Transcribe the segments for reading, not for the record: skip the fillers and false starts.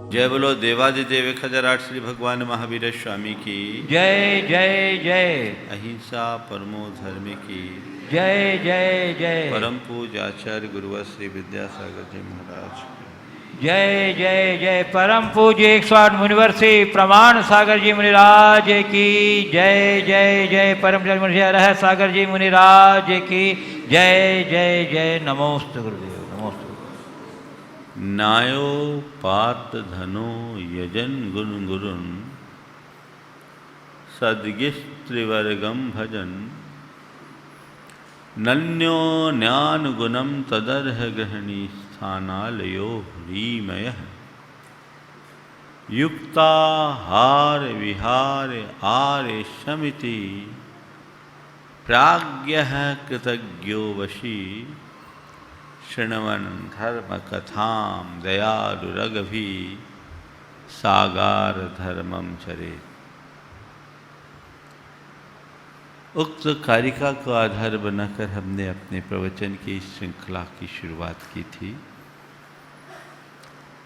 जय बोलो देवादिदेव खजराट श्री भगवान महावीर स्वामी की जय जय जय। अहिंसा परमो धर्म की जय जय जय। परम पूज्य आचार्य गुरुवर श्री विद्यासागर जी महाराज की जय जय जय। परम पूज्य 108 मुनिवर श्री प्रमाण सागर जी मुनिराज की जय जय जय। परम जय मुनि रह सागर जी मुनिराज की जय जय जय। नमोस्तु गुरुदेव, नमोस्तु। नायो पार्थ धनो यजन गुण गुरुन सद्गिस्त्रिवर्गम भजन नन्यो ज्ञान गुणम तदर्ह गृहणी स्थानालयो ह्रीमय युक्ताहार विहार आर्य शमिति प्राज्ञः कृतज्ञो वशी शृण्वन् धर्म कथाम दयालुरगभि सागार धर्मम चरेत। उक्त कारिका को आधार बनाकर हमने अपने प्रवचन की इस श्रृंखला की शुरुआत की थी।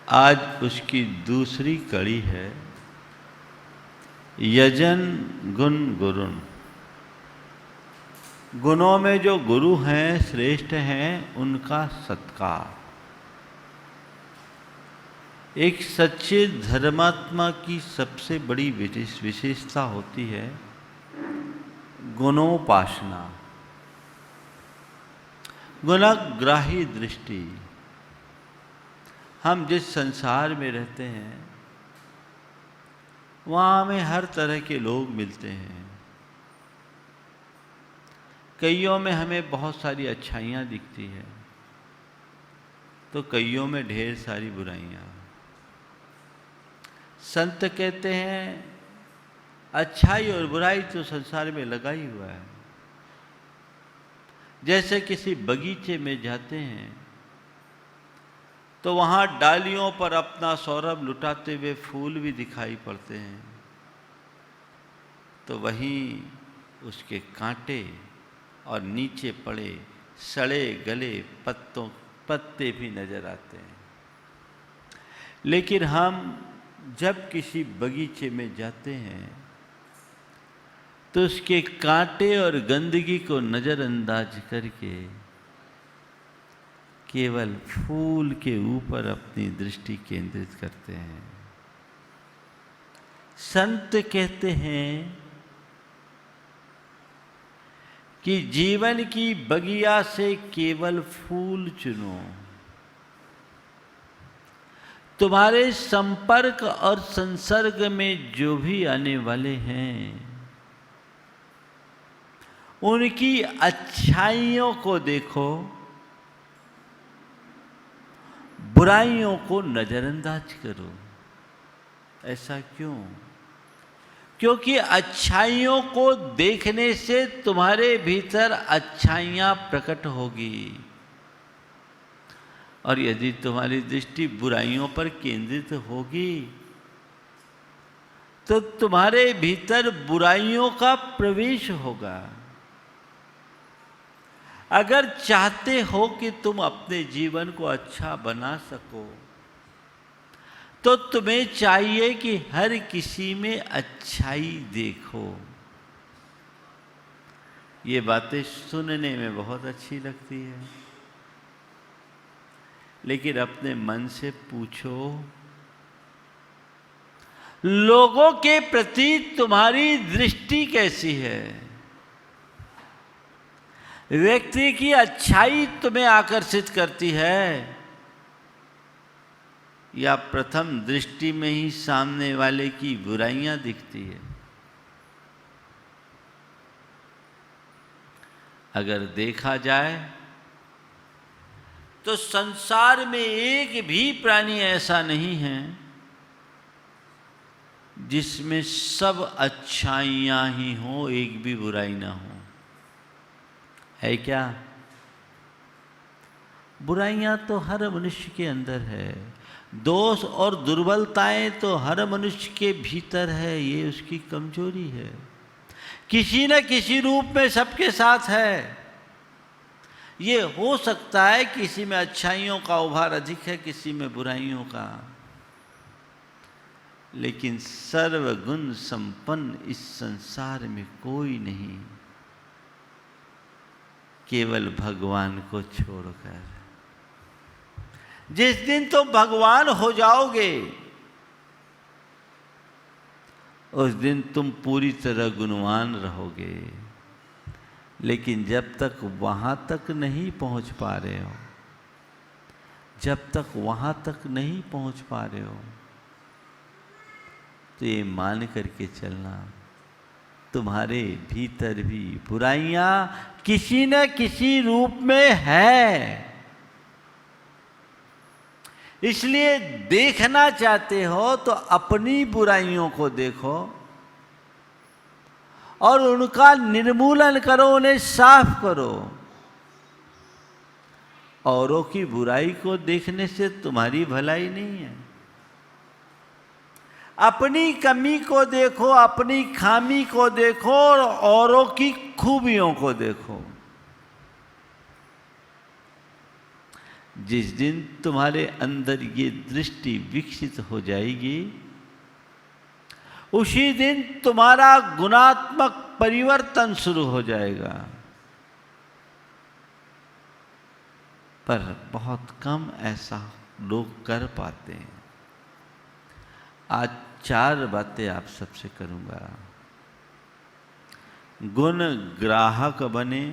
आज उसकी दूसरी कड़ी है यजन गुण गुरुन। गुणों में जो गुरु हैं, श्रेष्ठ हैं, उनका सत्कार। एक सच्चे धर्मात्मा की सबसे बड़ी विशेषता होती है गुणोपासना, गुणग्राही दृष्टि। हम जिस संसार में रहते हैं वहाँ हमें हर तरह के लोग मिलते हैं। कईयों में हमें बहुत सारी अच्छाइयाँ दिखती हैं तो कईयों में ढेर सारी बुराइयाँ। संत कहते हैं अच्छाई और बुराई तो संसार में लगा ही हुआ है। जैसे किसी बगीचे में जाते हैं तो वहाँ डालियों पर अपना सौरभ लुटाते हुए फूल भी दिखाई पड़ते हैं, तो वहीं उसके कांटे और नीचे पड़े सड़े गले पत्ते भी नजर आते हैं। लेकिन हम जब किसी बगीचे में जाते हैं तो उसके कांटे और गंदगी को नज़रअंदाज करके केवल फूल के ऊपर अपनी दृष्टि केंद्रित करते हैं। संत कहते हैं कि जीवन की बगिया से केवल फूल चुनो। तुम्हारे संपर्क और संसर्ग में जो भी आने वाले हैं उनकी अच्छाइयों को देखो, बुराइयों को नजरअंदाज करो। ऐसा क्यों? क्योंकि अच्छाइयों को देखने से तुम्हारे भीतर अच्छाइयाँ प्रकट होगी, और यदि तुम्हारी दृष्टि बुराइयों पर केंद्रित होगी तो तुम्हारे भीतर बुराइयों का प्रवेश होगा। अगर चाहते हो कि तुम अपने जीवन को अच्छा बना सको तो तुम्हें चाहिए कि हर किसी में अच्छाई देखो। ये बातें सुनने में बहुत अच्छी लगती है, लेकिन अपने मन से पूछो लोगों के प्रति तुम्हारी दृष्टि कैसी है? व्यक्ति की अच्छाई तुम्हें आकर्षित करती है या प्रथम दृष्टि में ही सामने वाले की बुराइयां दिखती है? अगर देखा जाए तो संसार में एक भी प्राणी ऐसा नहीं है जिसमें सब अच्छाइयां ही हो, एक भी बुराई ना हो। है क्या? बुराइयां तो हर मनुष्य के अंदर है, दोष और दुर्बलताएं तो हर मनुष्य के भीतर है, ये उसकी कमजोरी है। किसी न किसी रूप में सबके साथ है। ये हो सकता है किसी में अच्छाइयों का उभार अधिक है, किसी में बुराइयों का। लेकिन सर्वगुण संपन्न इस संसार में कोई नहीं, केवल भगवान को छोड़कर। जिस दिन तुम भगवान हो जाओगे उस दिन तुम पूरी तरह गुणवान रहोगे। लेकिन जब तक वहां तक नहीं पहुंच पा रहे हो, जब तक वहां तक नहीं पहुंच पा रहे हो, तो ये मान करके चलना तुम्हारे भीतर भी बुराइयां किसी न किसी रूप में है। इसलिए देखना चाहते हो तो अपनी बुराइयों को देखो और उनका निर्मूलन करो, उन्हें साफ करो। औरों की बुराई को देखने से तुम्हारी भलाई नहीं है। अपनी कमी को देखो, अपनी खामी को देखो और औरों की खूबियों को देखो। जिस दिन तुम्हारे अंदर ये दृष्टि विकसित हो जाएगी, उसी दिन तुम्हारा गुणात्मक परिवर्तन शुरू हो जाएगा। पर बहुत कम ऐसा लोग कर पाते हैं। आज 4 बातें आप सबसे करूंगा। गुण ग्राहक बने,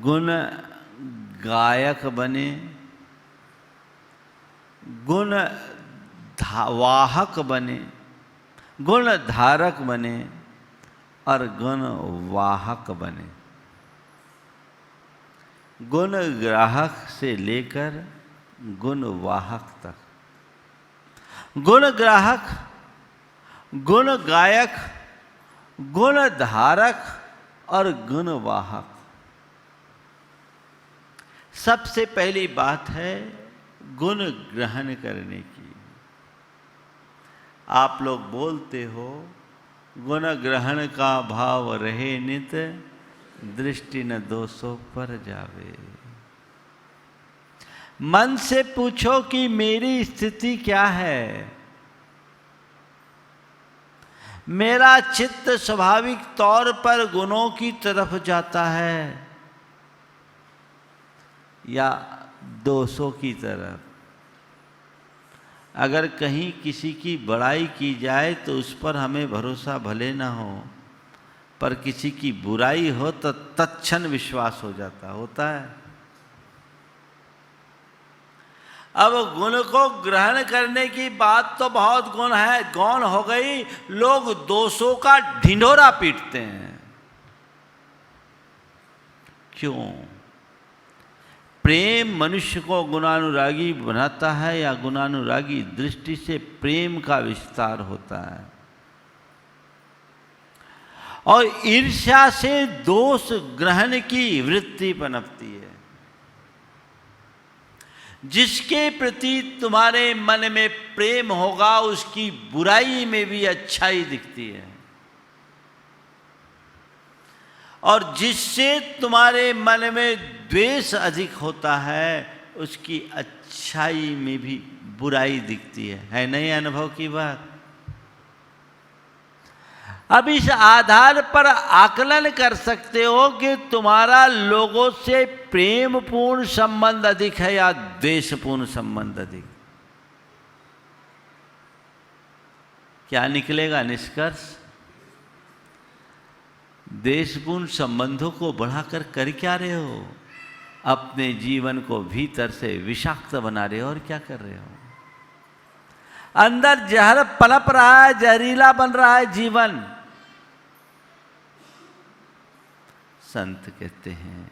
गुण गायक बने, गुण वाहक बने, गुण धारक बने और गुण वाहक बने। गुण ग्राहक से लेकर गुण वाहक तक। गुण ग्राहक, गुण गायक, गुण धारक और गुण वाहक। सबसे पहली बात है गुण ग्रहण करने की। आप लोग बोलते हो गुण ग्रहण का भाव रहे नित, दृष्टि न दोषों पर जावे। मन से पूछो कि मेरी स्थिति क्या है। मेरा चित्त स्वाभाविक तौर पर गुणों की तरफ जाता है या दोषों की तरफ। अगर कहीं किसी की बड़ाई की जाए तो उस पर हमें भरोसा भले ना हो, पर किसी की बुराई हो तो तत्क्षण विश्वास हो जाता होता है। अब गुण को ग्रहण करने की बात तो बहुत गौण हो गई। लोग दोषों का ढिंढोरा पीटते हैं। क्यों? प्रेम मनुष्य को गुणानुरागी बनाता है या गुणानुरागी दृष्टि से प्रेम का विस्तार होता है। और ईर्ष्या से दोष ग्रहण की वृत्ति पनपती है। जिसके प्रति तुम्हारे मन में प्रेम होगा उसकी बुराई में भी अच्छाई दिखती है, और जिससे तुम्हारे मन में द्वेष अधिक होता है उसकी अच्छाई में भी बुराई दिखती है नहीं अनुभव की बात? अब इस आधार पर आकलन कर सकते हो कि तुम्हारा लोगों से प्रेमपूर्ण संबंध अधिक है या द्वेषपूर्ण संबंध अधिक। क्या निकलेगा निष्कर्ष? द्वेषपूर्ण संबंधों को बढ़ाकर कर क्या रहे हो? अपने जीवन को भीतर से विषाक्त बना रहे हो। और क्या कर रहे हो? अंदर जहर पनप रहा है, जहरीला बन रहा है जीवन। संत कहते हैं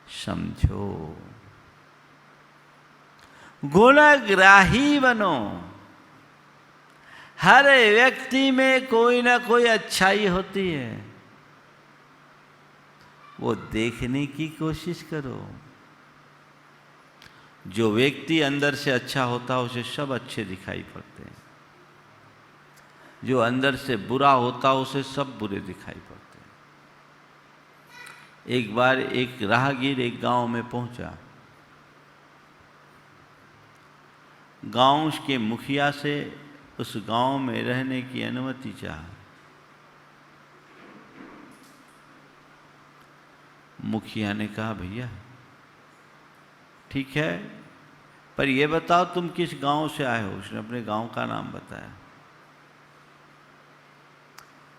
समझो, गुणग्राही बनो। हर व्यक्ति में कोई ना कोई अच्छाई होती है, वो देखने की कोशिश करो। जो व्यक्ति अंदर से अच्छा होता है उसे सब अच्छे दिखाई पड़ते हैं। जो अंदर से बुरा होता है उसे सब बुरे दिखाई पड़ते हैं। एक बार एक राहगीर एक गांव में पहुंचा। गांव के मुखिया से उस गांव में रहने की अनुमति चाहा। मुखिया ने कहा भैया ठीक है, पर ये बताओ तुम किस गांव से आए हो। उसने अपने गांव का नाम बताया।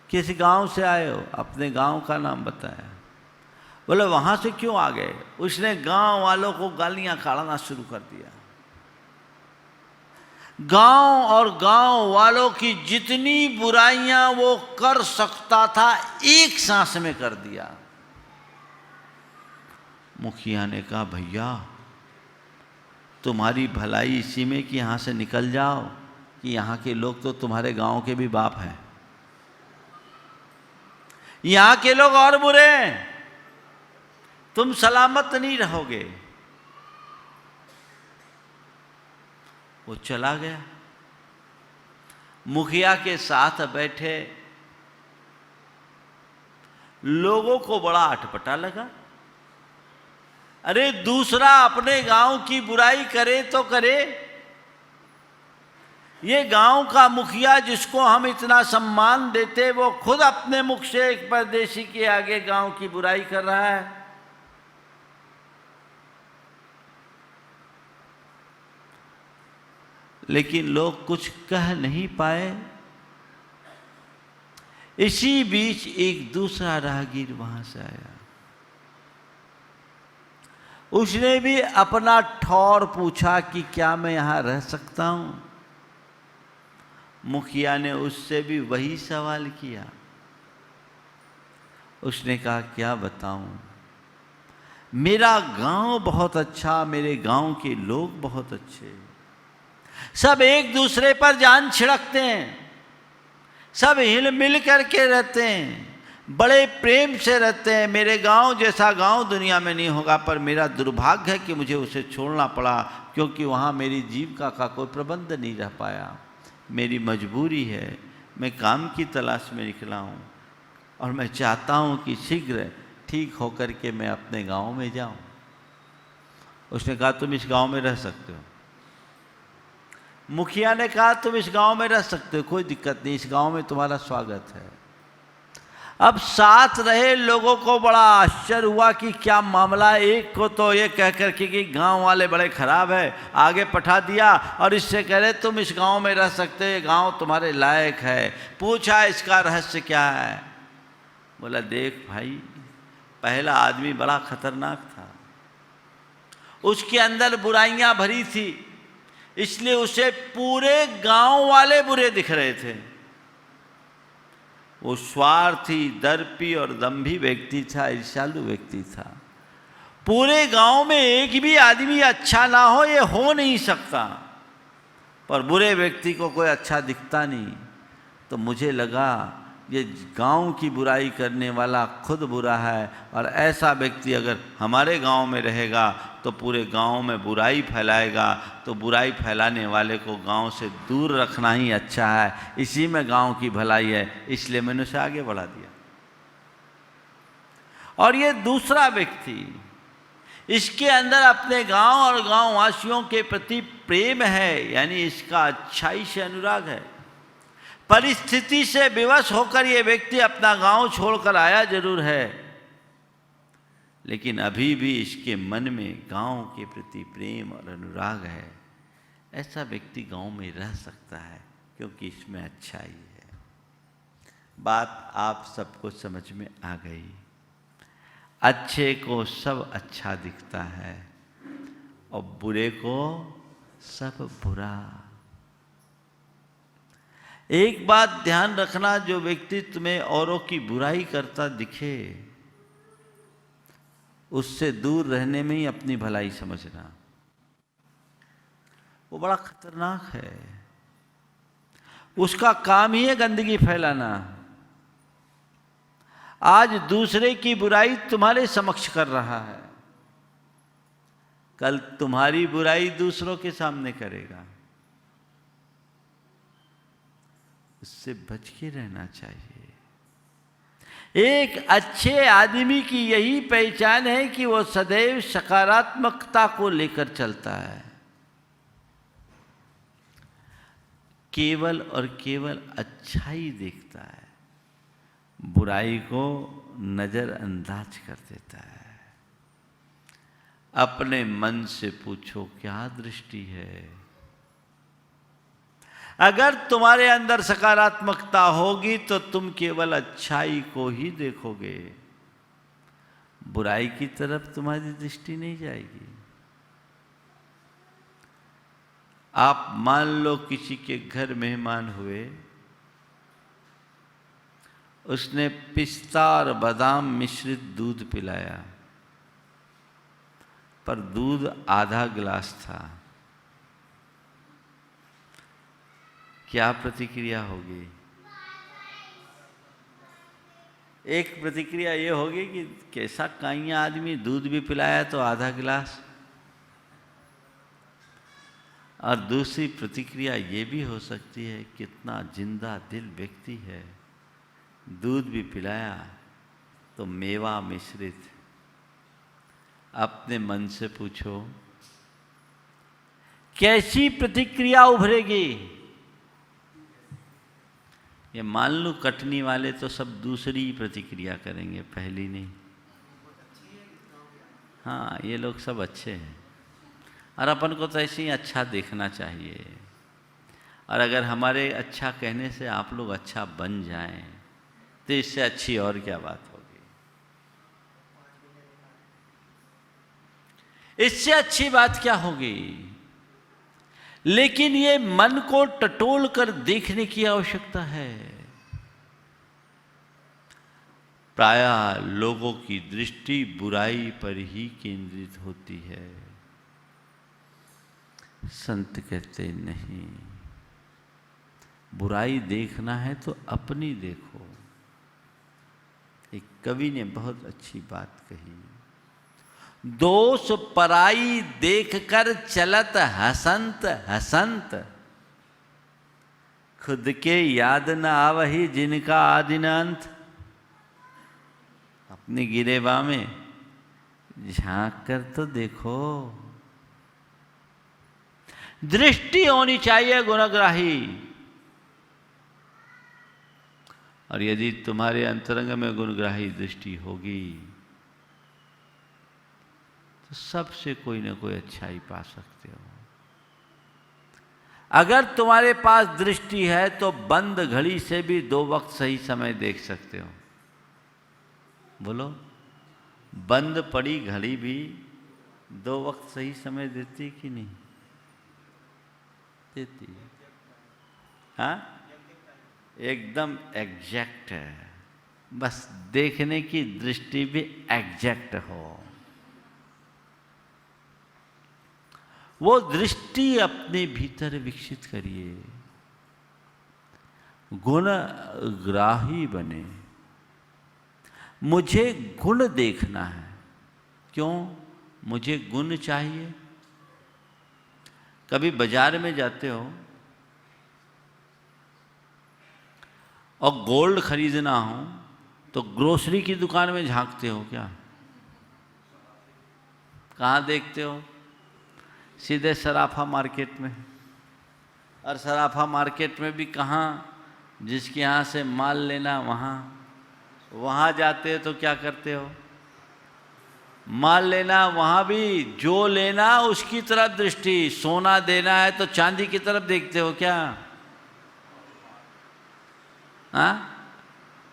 किस गांव से आए हो, अपने गांव का नाम बताया। बोले वहां से क्यों आ गए। उसने गांव वालों को गालियां काढ़ना शुरू कर दिया। गांव और गांव वालों की जितनी बुराइयां वो कर सकता था एक सांस में कर दिया। मुखिया ने कहा भैया तुम्हारी भलाई इसी में कि यहां से निकल जाओ, कि यहां के लोग तो तुम्हारे गांव के भी बाप हैं। यहां के लोग और बुरे हैं, तुम सलामत नहीं रहोगे। वो चला गया। मुखिया के साथ बैठे लोगों को बड़ा अटपटा लगा। अरे दूसरा अपने गांव की बुराई करे तो करे, ये गांव का मुखिया जिसको हम इतना सम्मान देते वो खुद अपने मुख से एक परदेशी के आगे गांव की बुराई कर रहा है। लेकिन लोग कुछ कह नहीं पाए। इसी बीच एक दूसरा राहगीर वहां से आया। उसने भी अपना ठौर पूछा कि क्या मैं यहां रह सकता हूं। मुखिया ने उससे भी वही सवाल किया। उसने कहा क्या बताऊं, मेरा गांव बहुत अच्छा, मेरे गांव के लोग बहुत अच्छे, सब एक दूसरे पर जान छिड़कते हैं, सब हिल मिल करके रहते हैं, बड़े प्रेम से रहते हैं। मेरे गांव जैसा गांव दुनिया में नहीं होगा, पर मेरा दुर्भाग्य है कि मुझे उसे छोड़ना पड़ा, क्योंकि वहाँ मेरी जीविका का कोई प्रबंध नहीं रह पाया। मेरी मजबूरी है, मैं काम की तलाश में निकला हूँ और मैं चाहता हूँ कि शीघ्र ठीक होकर के मैं अपने गांव में जाऊँ। उसने कहा तुम इस गांव में रह सकते हो। मुखिया ने कहा तुम इस गांव में रह सकते हो, कोई दिक्कत नहीं, इस गांव में तुम्हारा स्वागत है। अब साथ रहे लोगों को बड़ा आश्चर्य हुआ कि क्या मामला। एक को तो ये कह कर के कि गांव वाले बड़े खराब है, आगे पठा दिया और इससे कह रहे तुम इस गांव में रह सकते हो, ये गांव तुम्हारे लायक है। पूछा इसका रहस्य क्या है। बोला देख भाई, पहला आदमी बड़ा खतरनाक था, उसके अंदर बुराइयां भरी थी, इसलिए उसे पूरे गांव वाले बुरे दिख रहे थे। वो स्वार्थी, दर्पी और दंभी व्यक्ति था, ईर्ष्यालु व्यक्ति था। पूरे गांव में एक भी आदमी अच्छा ना हो ये हो नहीं सकता, पर बुरे व्यक्ति को कोई अच्छा दिखता नहीं। तो मुझे लगा ये गांव की बुराई करने वाला खुद बुरा है, और ऐसा व्यक्ति अगर हमारे गांव में रहेगा तो पूरे गांव में बुराई फैलाएगा, तो बुराई फैलाने वाले को गांव से दूर रखना ही अच्छा है। इसी में गांव की भलाई है, इसलिए मैंने उसे आगे बढ़ा दिया। और ये दूसरा व्यक्ति, इसके अंदर अपने गांव और गांव वासियों के प्रति प्रेम है, यानी इसका अच्छाई से अनुराग है। परिस्थिति से विवश होकर ये व्यक्ति अपना गांव छोड़कर आया जरूर है, लेकिन अभी भी इसके मन में गांव के प्रति प्रेम और अनुराग है। ऐसा व्यक्ति गांव में रह सकता है क्योंकि इसमें अच्छाई है। बात आप सबको समझ में आ गई। अच्छे को सब अच्छा दिखता है और बुरे को सब बुरा। एक बात ध्यान रखना, जो व्यक्ति तुम्हें औरों की बुराई करता दिखे उससे दूर रहने में ही अपनी भलाई समझना। वो बड़ा खतरनाक है, उसका काम ही है गंदगी फैलाना। आज दूसरे की बुराई तुम्हारे समक्ष कर रहा है, कल तुम्हारी बुराई दूसरों के सामने करेगा। उससे बच के रहना चाहिए। एक अच्छे आदमी की यही पहचान है कि वो सदैव सकारात्मकता को लेकर चलता है। केवल और केवल अच्छाई देखता है, बुराई को नजरअंदाज कर देता है। अपने मन से पूछो क्या दृष्टि है। अगर तुम्हारे अंदर सकारात्मकता होगी तो तुम केवल अच्छाई को ही देखोगे, बुराई की तरफ तुम्हारी दृष्टि नहीं जाएगी। आप मान लो किसी के घर मेहमान हुए, उसने पिस्ता और बादाम मिश्रित दूध पिलाया, पर दूध आधा गिलास था। क्या प्रतिक्रिया होगी? एक प्रतिक्रिया ये होगी कि कैसा काइया आदमी, दूध भी पिलाया तो आधा गिलास। और दूसरी प्रतिक्रिया ये भी हो सकती है, कितना जिंदा दिल व्यक्ति है, दूध भी पिलाया तो मेवा मिश्रित। अपने मन से पूछो कैसी प्रतिक्रिया उभरेगी। ये मान लो कटनी वाले तो सब दूसरी प्रतिक्रिया करेंगे, पहली नहीं। हाँ, ये लोग सब अच्छे हैं और अपन को तो ऐसे ही अच्छा देखना चाहिए। और अगर हमारे अच्छा कहने से आप लोग अच्छा बन जाएं तो इससे अच्छी और क्या बात होगी। इससे अच्छी बात क्या होगी। लेकिन ये मन को टटोल कर देखने की आवश्यकता है। प्रायः लोगों की दृष्टि बुराई पर ही केंद्रित होती है। संत कहते नहीं, बुराई देखना है तो अपनी देखो। एक कवि ने बहुत अच्छी बात कही, दोष पराई देखकर चलत हसंत हसंत, खुद के याद न आवही जिनका आदि न अंत। अपने गिरेबा में झांक कर तो देखो। दृष्टि होनी चाहिए गुणग्राही। और यदि तुम्हारे अंतरंग में गुणग्राही दृष्टि होगी तो सबसे कोई ना कोई अच्छाई पा सकते हो। अगर तुम्हारे पास दृष्टि है तो बंद घड़ी से भी 2 वक्त सही समय देख सकते हो। बोलो, बंद पड़ी घड़ी भी 2 वक्त सही समय देती कि नहीं देती? हाँ, एकदम एग्जैक्ट है। बस देखने की दृष्टि भी एग्जैक्ट हो। वो दृष्टि अपने भीतर विकसित करिए, गुणग्राही बने। मुझे गुण देखना है। क्यों? मुझे गुण चाहिए। कभी बाजार में जाते हो और गोल्ड खरीदना हो तो ग्रोसरी की दुकान में झांकते हो क्या? कहाँ देखते हो? सीधे सराफा मार्केट में। और सराफा मार्केट में भी कहाँ? जिसके यहाँ से माल लेना वहाँ जाते हो तो क्या करते हो? माल लेना, वहाँ भी जो लेना उसकी तरफ दृष्टि। सोना देना है तो चांदी की तरफ देखते हो क्या? हाँ,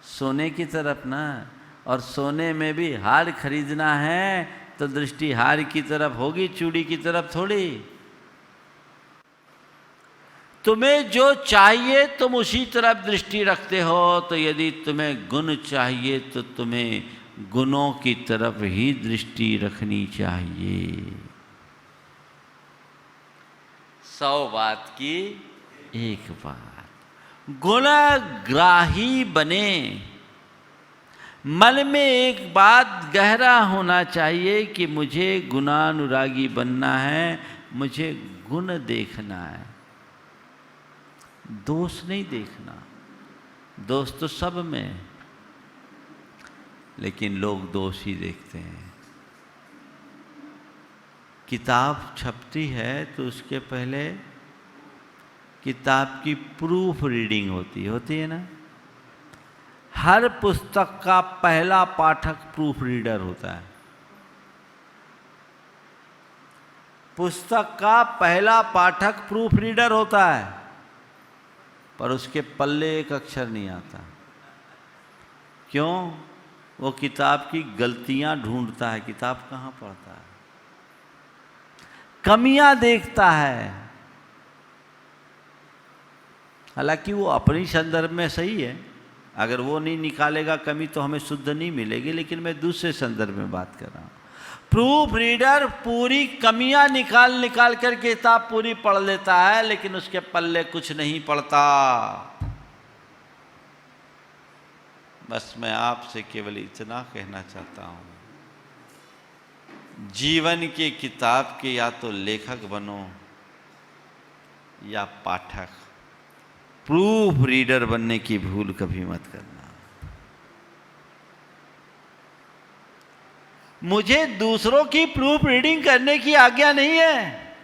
सोने की तरफ ना। और सोने में भी हार खरीदना है तो दृष्टि हार की तरफ होगी, चूड़ी की तरफ थोड़ी। तुम्हें जो चाहिए तुम उसी तरफ दृष्टि रखते हो। तो यदि तुम्हें गुण चाहिए तो तुम्हें गुणों की तरफ ही दृष्टि रखनी चाहिए। 100 बात की एक बात। गुणग्राही बने। मन में एक बात गहरा होना चाहिए कि मुझे गुणानुरागी बनना है, मुझे गुण देखना है, दोष नहीं देखना। दोष तो सब में, लेकिन लोग दोष ही देखते हैं। किताब छपती है तो उसके पहले किताब की प्रूफ रीडिंग होती है ना। हर पुस्तक का पहला पाठक प्रूफ रीडर होता है। पुस्तक का पहला पाठक प्रूफ रीडर होता है, पर उसके पल्ले एक अक्षर नहीं आता। क्यों? वो किताब की गलतियां ढूंढता है, किताब कहाँ पढ़ता है, कमियां देखता है। हालांकि वो अपनी संदर्भ में सही है, अगर वो नहीं निकालेगा कमी तो हमें शुद्ध नहीं मिलेगी, लेकिन मैं दूसरे संदर्भ में बात कर रहा हूँ। प्रूफ रीडर पूरी कमियां निकाल कर किताब पूरी पढ़ लेता है, लेकिन उसके पल्ले कुछ नहीं पड़ता। बस मैं आपसे केवल इतना कहना चाहता हूँ, जीवन की किताब के या तो लेखक बनो या पाठक। प्रूफ रीडर बनने की भूल कभी मत करना। मुझे दूसरों की प्रूफ रीडिंग करने की आज्ञा नहीं है।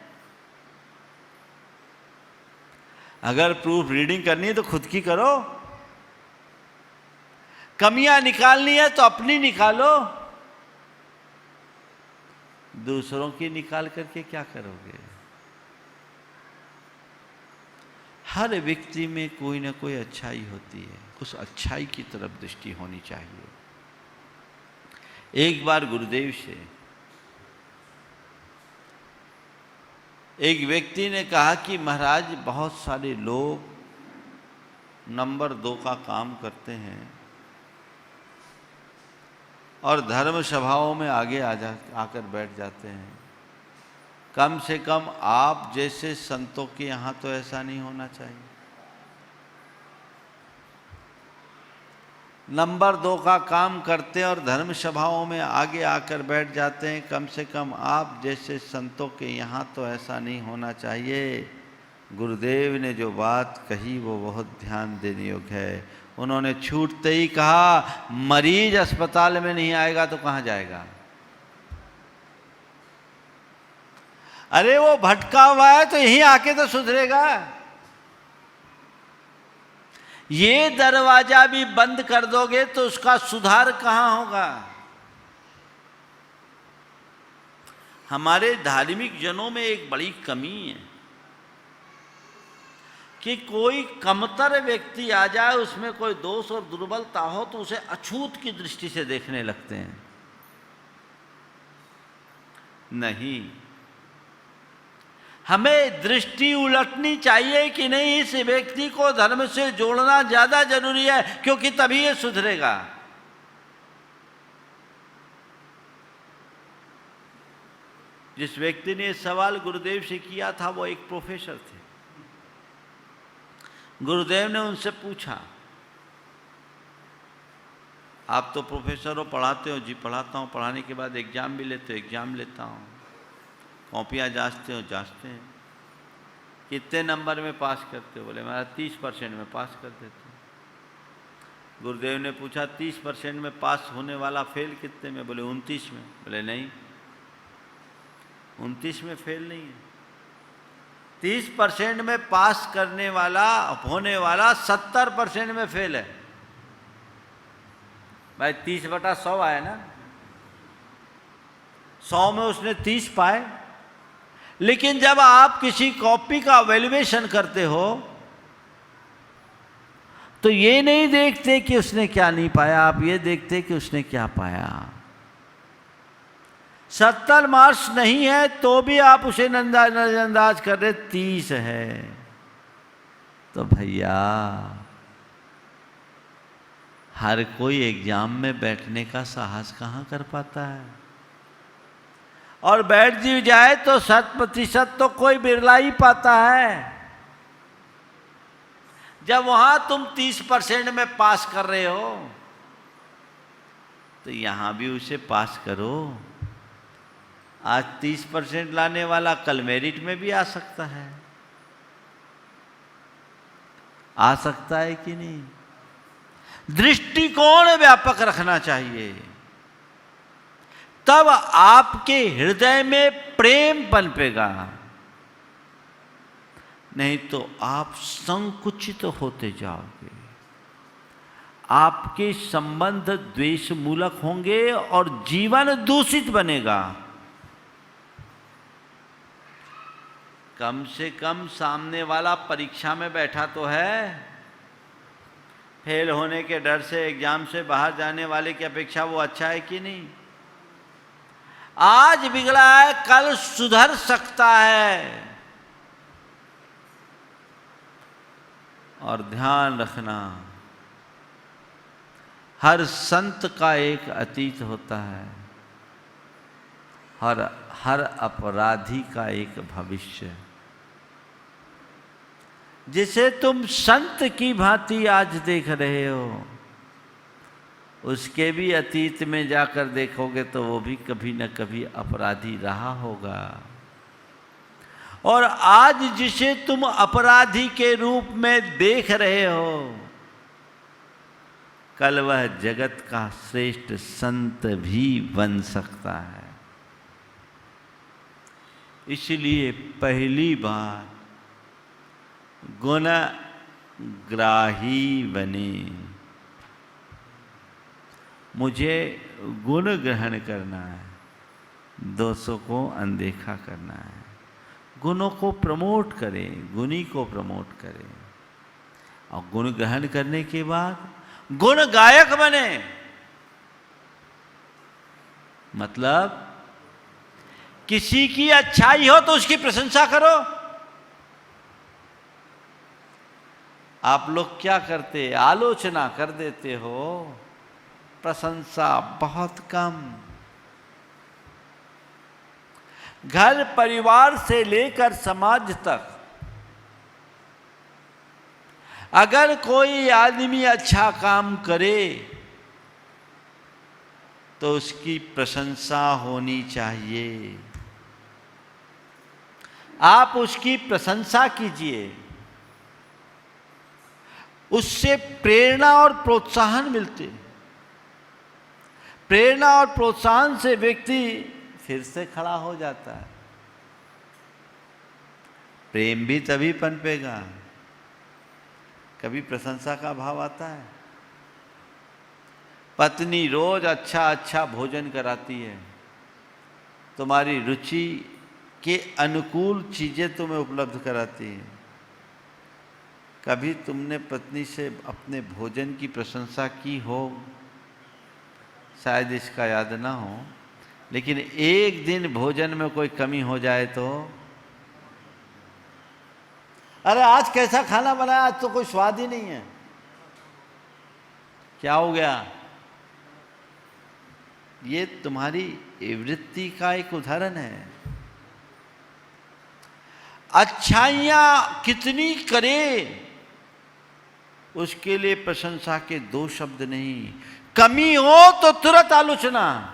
अगर प्रूफ रीडिंग करनी है तो खुद की करो। कमियां निकालनी है तो अपनी निकालो। दूसरों की निकाल करके क्या करोगे? हर व्यक्ति में कोई ना कोई अच्छाई होती है, उस अच्छाई की तरफ दृष्टि होनी चाहिए। एक बार गुरुदेव से एक व्यक्ति ने कहा कि महाराज, बहुत सारे लोग नंबर 2 का काम करते हैं और धर्म सभाओं में आगे आकर बैठ जाते हैं। कम से कम आप जैसे संतों के यहाँ तो ऐसा नहीं होना चाहिए। नंबर 2 का काम करते हैं और धर्म सभाओं में आगे आकर बैठ जाते हैं। कम से कम आप जैसे संतों के यहाँ तो ऐसा नहीं होना चाहिए। गुरुदेव ने जो बात कही वो बहुत ध्यान देने योग्य है। उन्होंने छूटते ही कहा, मरीज अस्पताल में नहीं आएगा तो कहाँ जाएगा? अरे वो भटका हुआ है तो यहीं आके तो सुधरेगा। ये दरवाजा भी बंद कर दोगे तो उसका सुधार कहाँ होगा? हमारे धार्मिक जनों में एक बड़ी कमी है कि कोई कमतर व्यक्ति आ जाए, उसमें कोई दोष और दुर्बलता हो तो उसे अछूत की दृष्टि से देखने लगते हैं। नहीं, हमें दृष्टि उलटनी चाहिए कि नहीं, इस व्यक्ति को धर्म से जोड़ना ज्यादा जरूरी है, क्योंकि तभी ये सुधरेगा। जिस व्यक्ति ने सवाल गुरुदेव से किया था वो एक प्रोफेसर थे। गुरुदेव ने उनसे पूछा, आप तो प्रोफेसर हो, पढ़ाते हो? जी पढ़ाता हूँ। पढ़ाने के बाद एग्जाम भी लेते हो? एग्जाम लेता हूँ। कॉपियाँ जांचते हो? जांचते हैं। कितने नंबर में पास करते हो? बोले मेरा 30% में पास कर देते हो। गुरुदेव ने पूछा 30% में पास होने वाला फेल कितने में? बोले 29 में। बोले नहीं, 29 में फेल नहीं है। 30% में पास करने वाला होने वाला 70% में फेल है। भाई 30/100 आया ना, 100 में उसने 30 पाए। लेकिन जब आप किसी कॉपी का वैल्यूएशन करते हो तो ये नहीं देखते कि उसने क्या नहीं पाया, आप ये देखते कि उसने क्या पाया। 70 मार्क्स नहीं है तो भी आप उसे नजरअंदाज कर रहे, 30 है। तो भैया, हर कोई एग्जाम में बैठने का साहस कहाँ कर पाता है, और बैठ भी जाए तो 100% तो कोई बिरला ही पाता है। जब वहां तुम 30% में पास कर रहे हो तो यहां भी उसे पास करो। आज 30% लाने वाला कल मेरिट में भी आ सकता है। आ सकता है कि नहीं? दृष्टिकोण व्यापक रखना चाहिए, तब आपके हृदय में प्रेम पनपेगा। नहीं तो आप संकुचित होते जाओगे, आपके संबंध द्वेष मूलक होंगे और जीवन दूषित बनेगा। कम से कम सामने वाला परीक्षा में बैठा तो है, फेल होने के डर से एग्जाम से बाहर जाने वाले की अपेक्षा वो अच्छा है कि नहीं? आज बिगड़ा है कल सुधर सकता है। और ध्यान रखना, हर संत का एक अतीत होता है, हर अपराधी का एक भविष्य। जिसे तुम संत की भांति आज देख रहे हो, उसके भी अतीत में जाकर देखोगे तो वो भी कभी न कभी अपराधी रहा होगा। और आज जिसे तुम अपराधी के रूप में देख रहे हो, कल वह जगत का श्रेष्ठ संत भी बन सकता है। इसलिए पहली बार गुणग्राही बने। मुझे गुण ग्रहण करना है, दोषों को अनदेखा करना है। गुणों को प्रमोट करें, गुणी को प्रमोट करें, और गुण ग्रहण करने के बाद गुण गायक बने। मतलब किसी की अच्छाई हो तो उसकी प्रशंसा करो। आप लोग क्या करते, आलोचना कर देते हो, प्रशंसा बहुत कम। घर परिवार से लेकर समाज तक अगर कोई आदमी अच्छा काम करे तो उसकी प्रशंसा होनी चाहिए। आप उसकी प्रशंसा कीजिए, उससे प्रेरणा और प्रोत्साहन मिलते। प्रेरणा और प्रोत्साहन से व्यक्ति फिर से खड़ा हो जाता है। प्रेम भी तभी पनपेगा, कभी प्रशंसा का भाव आता है। पत्नी रोज अच्छा अच्छा भोजन कराती है, तुम्हारी रुचि के अनुकूल चीजें तुम्हें उपलब्ध कराती है। कभी तुमने पत्नी से अपने भोजन की प्रशंसा की हो? शायद इसका याद ना हो, लेकिन एक दिन भोजन में कोई कमी हो जाए तो, अरे आज कैसा खाना बनाया, आज तो कोई स्वाद ही नहीं है, क्या हो गया? ये तुम्हारी वृत्ति का एक उदाहरण है। अच्छाइयां कितनी करे उसके लिए प्रशंसा के दो शब्द नहीं, कमी हो तो तुरंत आलोचना।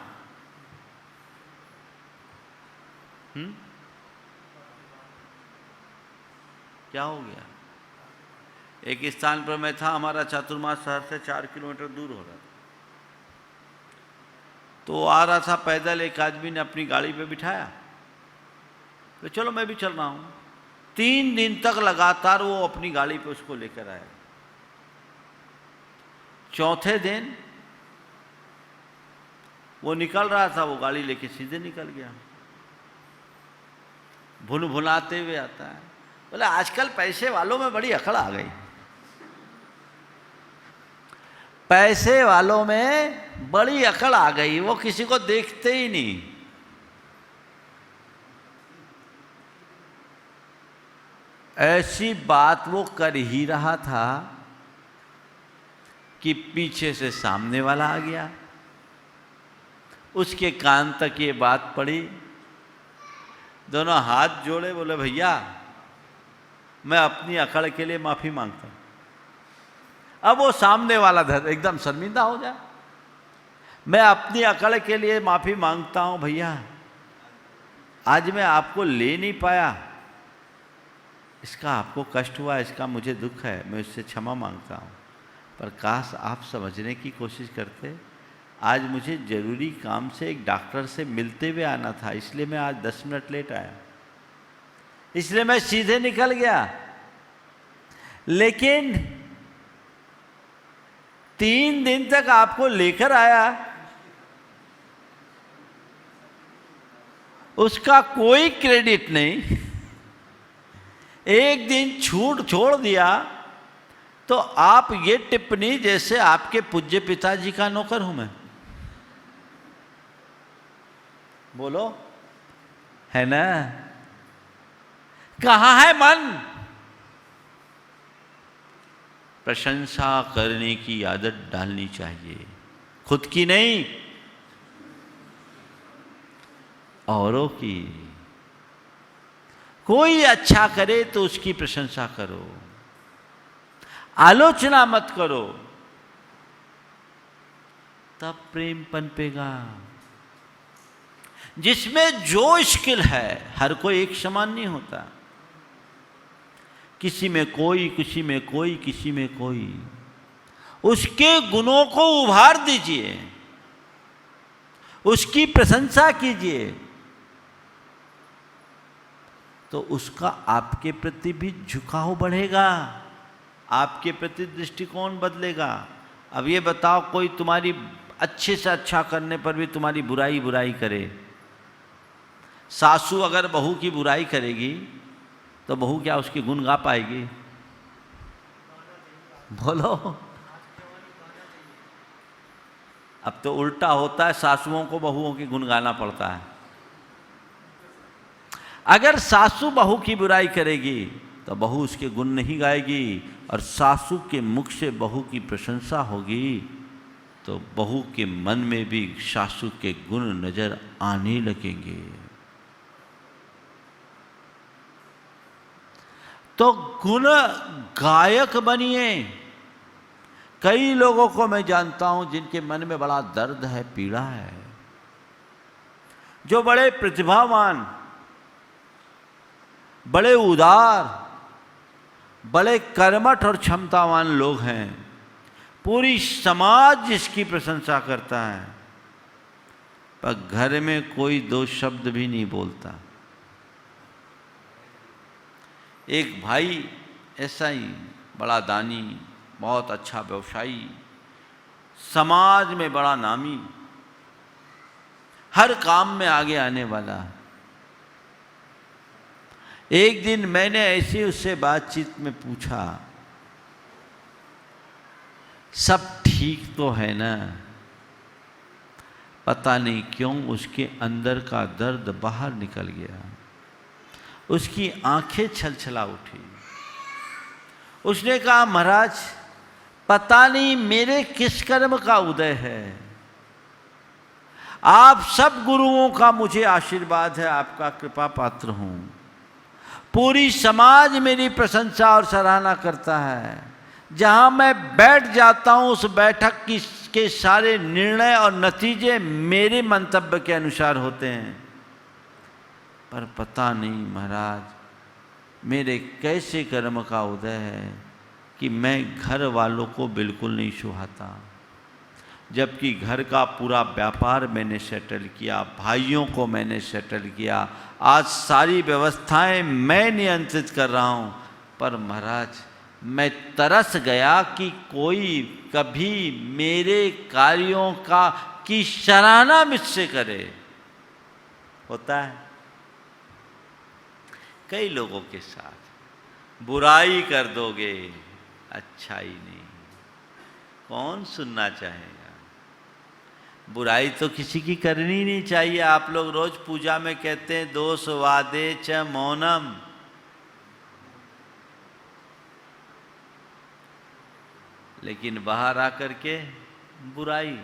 क्या हो गया? एक स्थान पर मैं था, हमारा चातुर्मास शहर से 4 किलोमीटर दूर हो रहा था। तो आ रहा था पैदल, एक आदमी ने अपनी गाड़ी पे बिठाया, तो चलो मैं भी चल रहा हूं। 3 दिन तक लगातार वो अपनी गाड़ी पे उसको लेकर आया। चौथे दिन वो निकल रहा था, वो गाड़ी लेके सीधे निकल गया। भुन भुनाते हुए आता है, बोले आजकल पैसे वालों में बड़ी अकड़ आ गई। पैसे वालों में बड़ी अकड़ आ गई, वो किसी को देखते ही नहीं। ऐसी बात वो कर ही रहा था कि पीछे से सामने वाला आ गया, उसके कान तक ये बात पड़ी। दोनों हाथ जोड़े, बोले भैया मैं अपनी अकड़ के लिए माफी मांगता हूं। अब वो सामने वाला एकदम शर्मिंदा हो जाए, मैं अपनी अकड़ के लिए माफी मांगता हूं भैया, आज मैं आपको ले नहीं पाया, इसका आपको कष्ट हुआ, इसका मुझे दुख है, मैं उससे क्षमा मांगता हूं। पर काश आप समझने की कोशिश करते, आज मुझे ज़रूरी काम से एक डॉक्टर से मिलते हुए आना था, इसलिए मैं आज 10 मिनट लेट आया, इसलिए मैं सीधे निकल गया। लेकिन 3 दिन तक आपको लेकर आया, उसका कोई क्रेडिट नहीं। एक दिन छूट छोड़ दिया तो आप ये टिप्पणी जैसे आपके पूज्य पिताजी का नौकर हूं मैं। बोलो, है ना? कहां है मन? प्रशंसा करने की आदत डालनी चाहिए, खुद की नहीं, औरों की। कोई अच्छा करे तो उसकी प्रशंसा करो, आलोचना मत करो, तब प्रेम पनपेगा। जिसमें जो स्किल है, हर कोई एक समान नहीं होता, किसी में कोई, किसी में कोई, किसी में कोई। उसके गुणों को उभार दीजिए, उसकी प्रशंसा कीजिए, तो उसका आपके प्रति भी झुकाव बढ़ेगा, आपके प्रति दृष्टिकोण बदलेगा। अब ये बताओ, कोई तुम्हारी अच्छे से अच्छा करने पर भी तुम्हारी बुराई बुराई करे। सासू अगर बहू की बुराई करेगी तो बहू क्या उसके गुण गा पाएगी? बोलो। अब तो उल्टा होता है, सासुओं को बहुओं के गुण गाना पड़ता है। अगर सासू बहू की बुराई करेगी तो बहू उसके गुण नहीं गाएगी, और सासू के मुख से बहू की प्रशंसा होगी तो बहू के मन में भी सासू के गुण नजर आने लगेंगे। तो गुण गायक बनिए। कई लोगों को मैं जानता हूं जिनके मन में बड़ा दर्द है, पीड़ा है, जो बड़े प्रतिभावान, बड़े उदार, बड़े कर्मठ और क्षमतावान लोग हैं, पूरी समाज जिसकी प्रशंसा करता है, पर घर में कोई 2 शब्द भी नहीं बोलता। एक भाई ऐसा ही बड़ा दानी, बहुत अच्छा व्यवसायी, समाज में बड़ा नामी, हर काम में आगे आने वाला। एक दिन मैंने ऐसे उससे बातचीत में पूछा, सब ठीक तो है ना? पता नहीं क्यों उसके अंदर का दर्द बाहर निकल गया, उसकी आंखें छलछला उठी। उसने कहा, महाराज पता नहीं मेरे किस कर्म का उदय है, आप सब गुरुओं का मुझे आशीर्वाद है, आपका कृपा पात्र हूं, पूरी समाज मेरी प्रशंसा और सराहना करता है, जहां मैं बैठ जाता हूं उस बैठक के सारे निर्णय और नतीजे मेरे मंतव्य के अनुसार होते हैं। पर पता नहीं महाराज मेरे कैसे कर्म का उदय है कि मैं घर वालों को बिल्कुल नहीं सुहाता, जबकि घर का पूरा व्यापार मैंने सेटल किया, भाइयों को मैंने सेटल किया, आज सारी व्यवस्थाएं मैं नियंत्रित कर रहा हूं। पर महाराज मैं तरस गया कि कोई कभी मेरे कार्यों की सराहना मुझसे करे। होता है कई लोगों के साथ, बुराई कर दोगे, अच्छाई नहीं, कौन सुनना चाहेगा? बुराई तो किसी की करनी नहीं चाहिए। आप लोग रोज पूजा में कहते हैं दोष वादे च मौनम, लेकिन बाहर आकर के बुराई,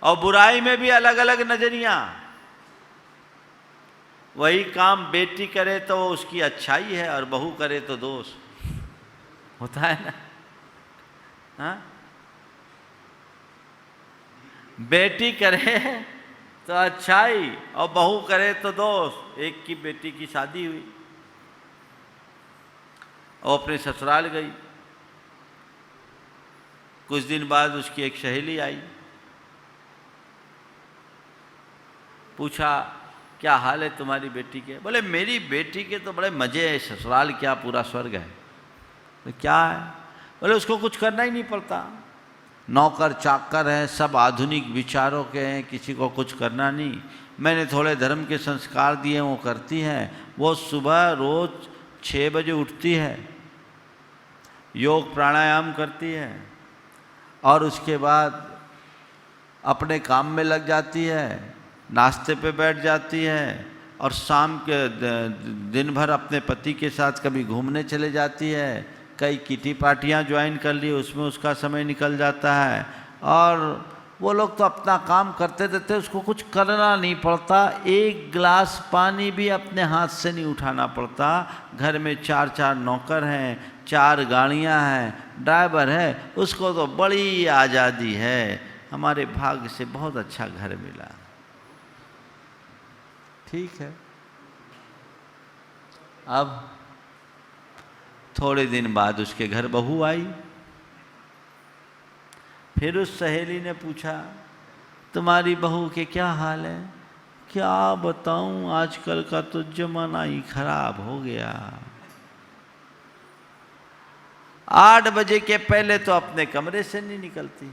और बुराई में भी अलग अलग नजरिया। वही काम बेटी करे तो उसकी अच्छाई है और बहू करे तो दोष। होता है ना? हाँ, बेटी करे तो अच्छाई और बहू करे तो दोष। एक की बेटी की शादी हुई और अपने ससुराल गई, कुछ दिन बाद उसकी एक सहेली आई, पूछा क्या हाल है तुम्हारी बेटी के? बोले मेरी बेटी के तो बड़े मजे हैं, ससुराल क्या पूरा स्वर्ग है। तो क्या है? बोले उसको कुछ करना ही नहीं पड़ता, नौकर चाकर हैं, सब आधुनिक विचारों के हैं, किसी को कुछ करना नहीं। मैंने थोड़े धर्म के संस्कार दिए, वो करती हैं। वो सुबह रोज़ 6 बजे उठती है, योग प्राणायाम करती है और उसके बाद अपने काम में लग जाती है, नाश्ते पे बैठ जाती है और शाम के दिन भर अपने पति के साथ कभी घूमने चले जाती है, कई किटी पार्टियाँ ज्वाइन कर ली, उसमें उसका समय निकल जाता है। और वो लोग तो अपना काम करते रहते, उसको कुछ करना नहीं पड़ता, एक गिलास पानी भी अपने हाथ से नहीं उठाना पड़ता। घर में 4-4 नौकर हैं, 4 गाड़ियां हैं, ड्राइवर है, उसको तो बड़ी आज़ादी है। हमारे भाग्य से बहुत अच्छा घर मिला। ठीक है। अब थोड़े दिन बाद उसके घर बहू आई। फिर उस सहेली ने पूछा, तुम्हारी बहू के क्या हाल है? क्या बताऊं, आजकल का तो जमाना ही खराब हो गया। 8 बजे के पहले तो अपने कमरे से नहीं निकलती,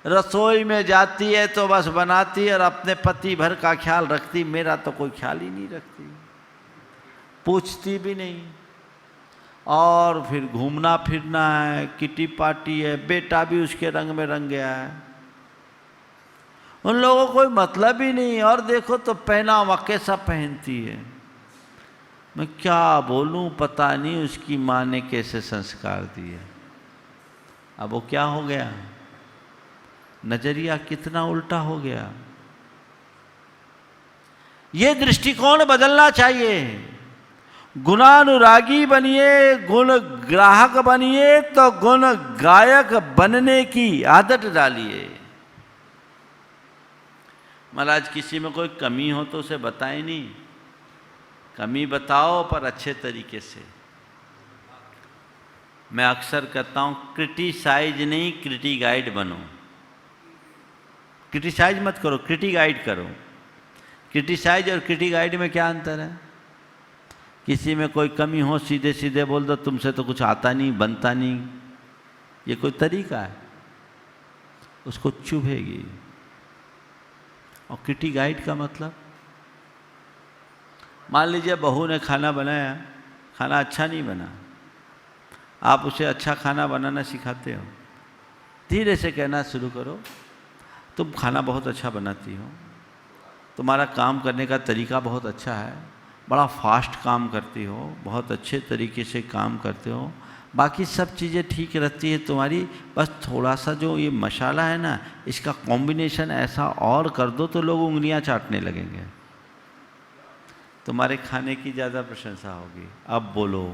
रसोई में जाती है तो बस बनाती है और अपने पति भर का ख्याल रखती, मेरा तो कोई ख्याल ही नहीं रखती, पूछती भी नहीं। और फिर घूमना फिरना है, किटी पार्टी है, बेटा भी उसके रंग में रंग गया है, उन लोगों को कोई मतलब ही नहीं। और देखो तो पहनावा कैसा पहनती है, मैं क्या बोलूं, पता नहीं उसकी माँ ने कैसे संस्कार दिए। अब वो क्या हो गया, नजरिया कितना उल्टा हो गया। ये दृष्टिकोण बदलना चाहिए। गुणानुरागी बनिए, गुण ग्राहक बनिए तो गुण गायक बनने की आदत डालिए। महाराज किसी में कोई कमी हो तो उसे बताए नहीं, कमी बताओ पर अच्छे तरीके से। मैं अक्सर कहता हूं क्रिटिसाइज नहीं, क्रिटिगाइड बनो। क्रिटिसाइज मत करो, क्रिटिगाइड करो। क्रिटिसाइज और क्रिटिगाइड में क्या अंतर है? किसी में कोई कमी हो सीधे सीधे बोल दो, तुमसे तो कुछ आता नहीं, बनता नहीं, ये कोई तरीका है? उसको चुभेगी। और क्रिटिगाइड का मतलब, मान लीजिए बहू ने खाना बनाया, खाना अच्छा नहीं बना, आप उसे अच्छा खाना बनाना सिखाते हो, धीरे से कहना शुरू करो, तुम खाना बहुत अच्छा बनाती हो, तुम्हारा काम करने का तरीका बहुत अच्छा है, बड़ा फास्ट काम करती हो, बहुत अच्छे तरीके से काम करते हो, बाकी सब चीज़ें ठीक रहती है तुम्हारी, बस थोड़ा सा जो ये मसाला है ना, इसका कॉम्बिनेशन ऐसा और कर दो तो लोग उंगलियां चाटने लगेंगे, तुम्हारे खाने की ज़्यादा प्रशंसा होगी। अब बोलो,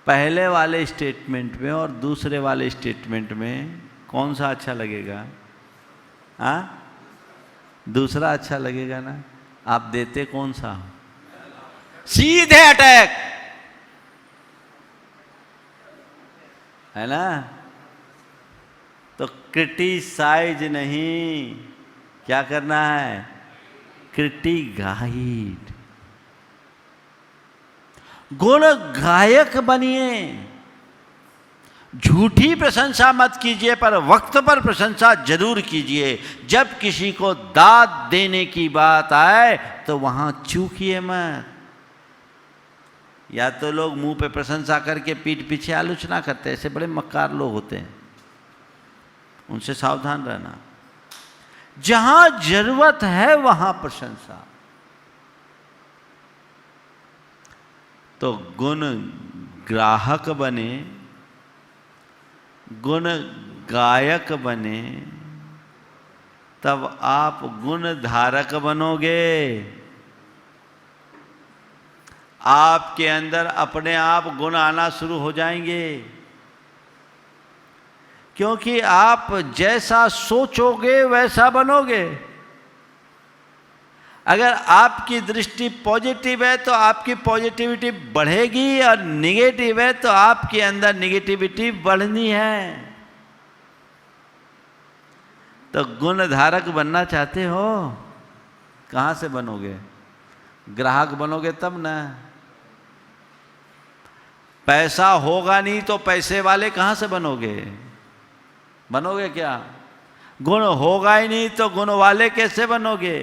पहले वाले स्टेटमेंट में और दूसरे वाले स्टेटमेंट में कौन सा अच्छा लगेगा? हाँ, दूसरा अच्छा लगेगा ना। आप देते कौन सा? सीधे अटैक, है ना? तो क्रिटिसाइज नहीं, क्या करना है? क्रिटिगाइड। गुण गायक बनिए। झूठी प्रशंसा मत कीजिए, पर वक्त पर प्रशंसा जरूर कीजिए। जब किसी को दाद देने की बात आए तो वहां चूकिए मत। या तो लोग मुंह पे प्रशंसा करके पीठ पीछे आलोचना करते हैं, ऐसे बड़े मक्कार लोग होते हैं, उनसे सावधान रहना। जहां जरूरत है वहां प्रशंसा। तो गुण ग्राहक बने, गुण गायक बने, तब आप गुण धारक बनोगे। आपके अंदर अपने आप गुण आना शुरू हो जाएंगे, क्योंकि आप जैसा सोचोगे वैसा बनोगे। अगर आपकी दृष्टि पॉजिटिव है तो आपकी पॉजिटिविटी बढ़ेगी, और निगेटिव है तो आपके अंदर निगेटिविटी बढ़नी है। तो गुण धारक बनना चाहते हो, कहाँ से बनोगे? ग्राहक बनोगे तब ना। पैसा होगा नहीं तो पैसे वाले कहाँ से बनोगे? बनोगे क्या? गुण होगा ही नहीं तो गुण वाले कैसे बनोगे?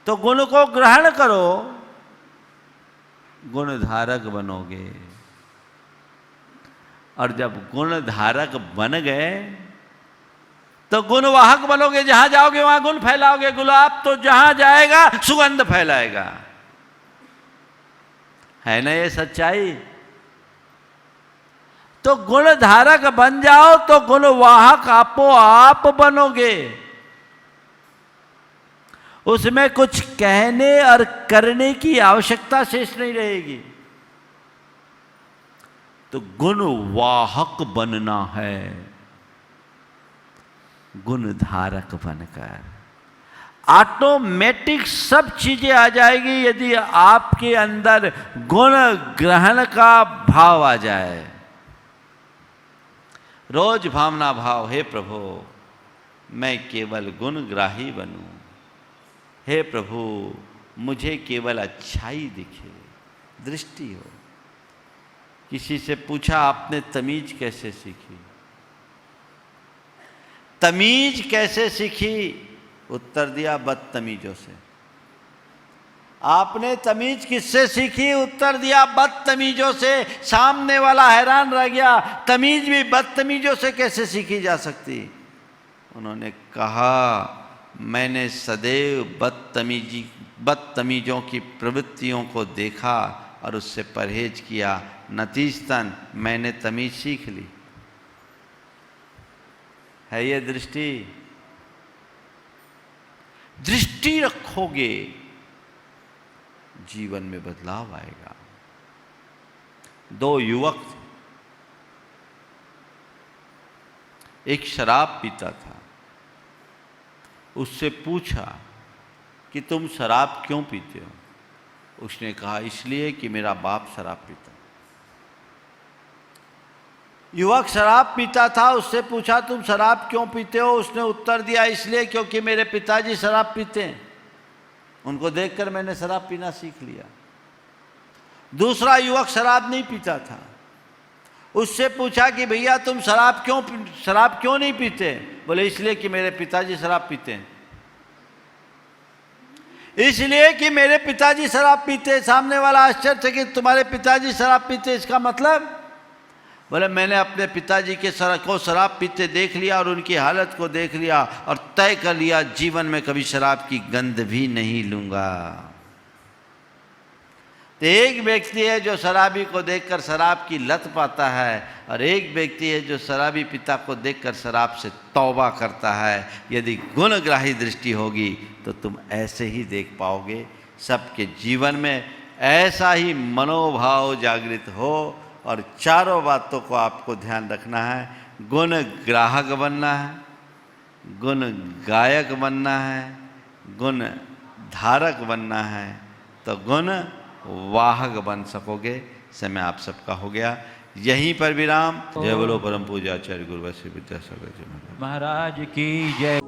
तो गुण को ग्रहण करो, गुण धारक बनोगे। और जब गुण धारक बन गए तो गुण वाहक बनोगे। जहां जाओगे वहां गुण फैलाओगे। गुलाब तो जहां जाएगा सुगंध फैलाएगा। है ना ये सच्चाई? तो गुण धारक बन जाओ तो गुण वाहक आपो आप बनोगे। उसमें कुछ कहने और करने की आवश्यकता शेष नहीं रहेगी। तो गुण वाहक बनना है, गुण धारक बनकर। ऑटोमेटिक सब चीजें आ जाएगी यदि आपके अंदर गुण ग्रहण का भाव आ जाए। रोज भावना भाव, हे प्रभु मैं केवल गुणग्राही बनूं, हे प्रभु मुझे केवल अच्छाई दिखे, दृष्टि हो। किसी से पूछा आपने तमीज कैसे सीखी? तमीज कैसे सीखी? उत्तर दिया बदतमीजों से। आपने तमीज किससे सीखी? उत्तर दिया बदतमीजों से। सामने वाला हैरान रह गया, तमीज भी बदतमीजों से कैसे सीखी जा सकती? उन्होंने कहा मैंने सदैव बदतमीजों की प्रवृत्तियों को देखा और उससे परहेज किया, नतीजतन मैंने तमीज सीख ली। है ये दृष्टि? दृष्टि रखोगे जीवन में बदलाव आएगा। दो युवक थे, एक शराब पीता था। उससे पूछा कि तुम शराब क्यों पीते हो? उसने कहा इसलिए कि मेरा बाप शराब पीता। युवक शराब पीता था, उससे पूछा तुम शराब क्यों पीते हो? उसने उत्तर दिया इसलिए क्योंकि मेरे पिताजी शराब पीते हैं, उनको देखकर मैंने शराब पीना सीख लिया। दूसरा युवक शराब नहीं पीता था, उससे पूछा कि भैया तुम शराब क्यों नहीं पीते? बोले इसलिए कि मेरे पिताजी शराब पीते हैं। इसलिए कि मेरे पिताजी शराब पीते। सामने वाला आश्चर्य कि तुम्हारे पिताजी शराब पीते, इसका मतलब? बोले मैंने अपने पिताजी को शराब पीते देख लिया और उनकी हालत को देख लिया और तय कर लिया जीवन में कभी शराब की गंध भी नहीं लूंगा। तो एक व्यक्ति है जो शराबी को देखकर शराब की लत पाता है और एक व्यक्ति है जो शराबी पिता को देखकर शराब से तौबा करता है। यदि गुणग्राही दृष्टि होगी तो तुम ऐसे ही देख पाओगे। सबके जीवन में ऐसा ही मनोभाव जागृत हो। और चारों बातों को आपको ध्यान रखना है। गुण ग्राहक बनना है, गुण गायक बनना है, गुण धारक बनना है, तो गुण वाहक बन सकोगे। समय आप सबका हो गया, यहीं पर विराम। जय बोलो परम पूज्य आचार्य गुरु वशिष्ठ विद्यासागर जी महाराज की जय।